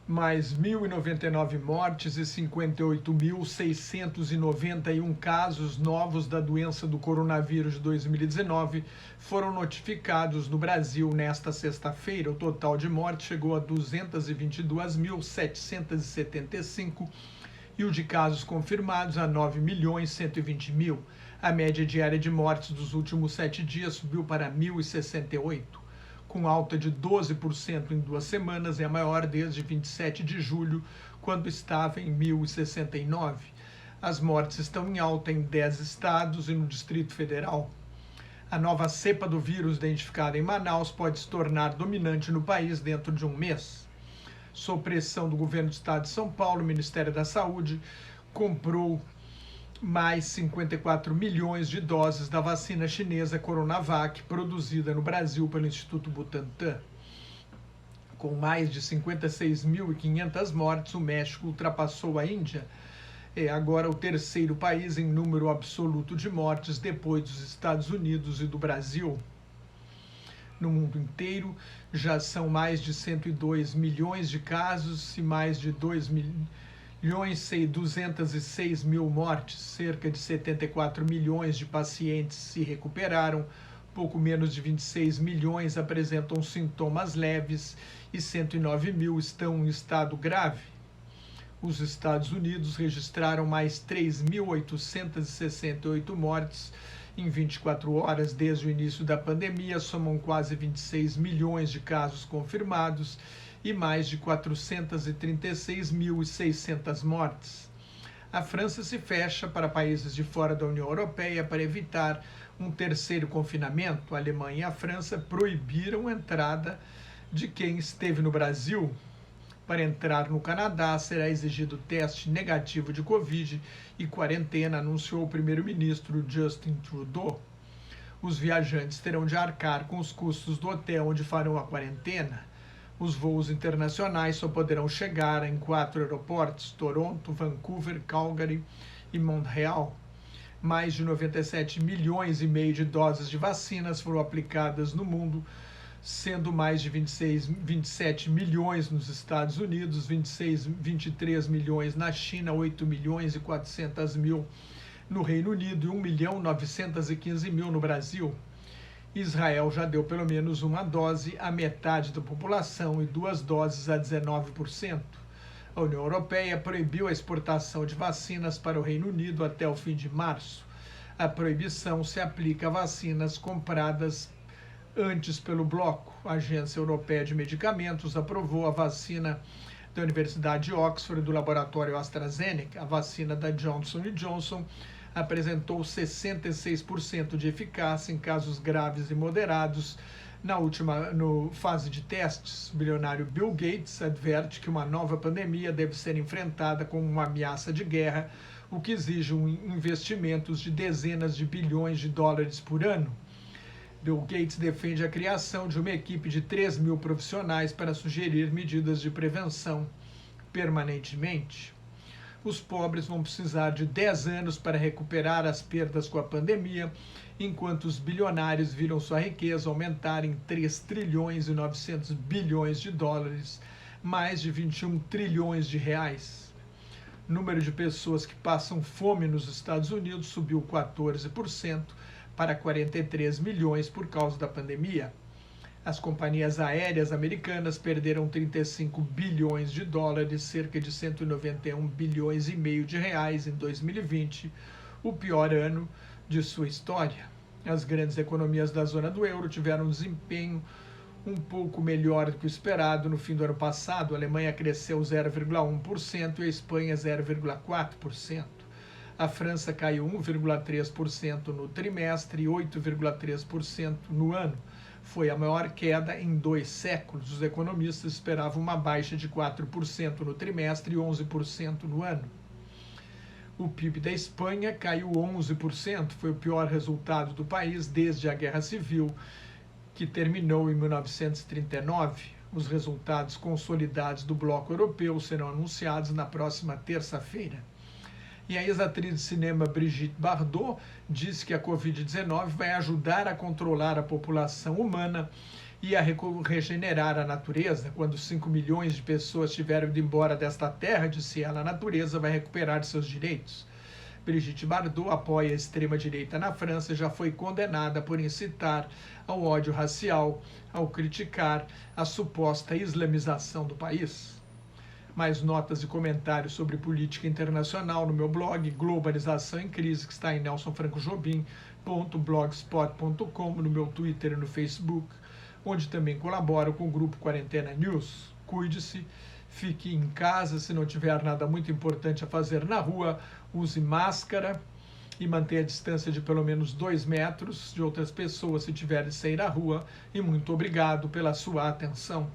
Mais 1.099 mortes e 58.691 casos novos da doença do coronavírus de 2019 foram notificados no Brasil nesta sexta-feira. O total de mortes chegou a 222.775 e o de casos confirmados a 9.120.000. A média diária de mortes dos últimos 7 dias subiu para 1.068. Com alta de 12% em 2 semanas, é a maior desde 27 de julho, quando estava em 1.069. As mortes estão em alta em 10 estados e no Distrito Federal. A nova cepa do vírus identificada em Manaus pode se tornar dominante no país dentro de um mês. Sob pressão do governo do estado de São Paulo, o Ministério da Saúde comprou mais 54 milhões de doses da vacina chinesa Coronavac, produzida no Brasil pelo Instituto Butantan. Com mais de 56.500 mortes, o México ultrapassou a Índia. É agora o terceiro país em número absoluto de mortes, depois dos Estados Unidos e do Brasil. No mundo inteiro, já são mais de 102 milhões de casos e mais de 206 mil mortes. Cerca de 74 milhões de pacientes se recuperaram, pouco menos de 26 milhões apresentam sintomas leves e 109 mil estão em estado grave. Os Estados Unidos registraram mais 3.868 mortes em 24 horas desde o início da pandemia, somam quase 26 milhões de casos confirmados e mais de 436.600 mortes. A França se fecha para países de fora da União Europeia para evitar um terceiro confinamento. A Alemanha e a França proibiram a entrada de quem esteve no Brasil. Para entrar no Canadá, será exigido teste negativo de Covid e quarentena, anunciou o primeiro-ministro Justin Trudeau. Os viajantes terão de arcar com os custos do hotel onde farão a quarentena. Os voos internacionais só poderão chegar em 4 aeroportos: Toronto, Vancouver, Calgary e Montreal. Mais de 97 milhões e meio de doses de vacinas foram aplicadas no mundo, sendo mais de 27 milhões nos Estados Unidos, 23 milhões na China, 8 milhões e 400 mil no Reino Unido e 1.915.000 no Brasil. Israel já deu pelo menos uma dose à metade da população e 2 doses a 19%. A União Europeia proibiu a exportação de vacinas para o Reino Unido até o fim de março. A proibição se aplica a vacinas compradas antes pelo bloco. A Agência Europeia de Medicamentos aprovou a vacina da Universidade de Oxford e do laboratório AstraZeneca. A vacina da Johnson & Johnson apresentou 66% de eficácia em casos graves e moderados na última fase de testes. O bilionário Bill Gates adverte que uma nova pandemia deve ser enfrentada como uma ameaça de guerra, o que exige investimentos de dezenas de bilhões de dólares por ano. Bill Gates defende a criação de uma equipe de 3 mil profissionais para sugerir medidas de prevenção permanentemente. Os pobres vão precisar de 10 anos para recuperar as perdas com a pandemia, enquanto os bilionários viram sua riqueza aumentar em 3 trilhões e 900 bilhões de dólares, mais de 21 trilhões de reais. O número de pessoas que passam fome nos Estados Unidos subiu 14%, para 43 milhões por causa da pandemia. As companhias aéreas americanas perderam 35 bilhões de dólares, cerca de 191 bilhões e meio de reais em 2020, o pior ano de sua história. As grandes economias da zona do euro tiveram um desempenho um pouco melhor do que o esperado no fim do ano passado. A Alemanha cresceu 0,1% e a Espanha 0,4%. A França caiu 1,3% no trimestre e 8,3% no ano. Foi a maior queda em 2 séculos. Os economistas esperavam uma baixa de 4% no trimestre e 11% no ano. O PIB da Espanha caiu 11%. Foi o pior resultado do país desde a Guerra Civil, que terminou em 1939. Os resultados consolidados do bloco europeu serão anunciados na próxima terça-feira. E a ex-atriz de cinema Brigitte Bardot disse que a Covid-19 vai ajudar a controlar a população humana ia regenerar a natureza. Quando 5 milhões de pessoas tiveram ido embora desta terra, disse ela, a natureza vai recuperar seus direitos. Brigitte Bardot apoia a extrema-direita na França e já foi condenada por incitar ao ódio racial ao criticar a suposta islamização do país. Mais notas e comentários sobre política internacional no meu blog Globalização em Crise, que está em nelsonfrancojobim.blogspot.com, no meu Twitter e no Facebook, onde também colaboro com o grupo Quarentena News. Cuide-se, fique em casa, se não tiver nada muito importante a fazer na rua, use máscara e mantenha a distância de pelo menos 2 metros de outras pessoas se tiver de sair à rua. E muito obrigado pela sua atenção.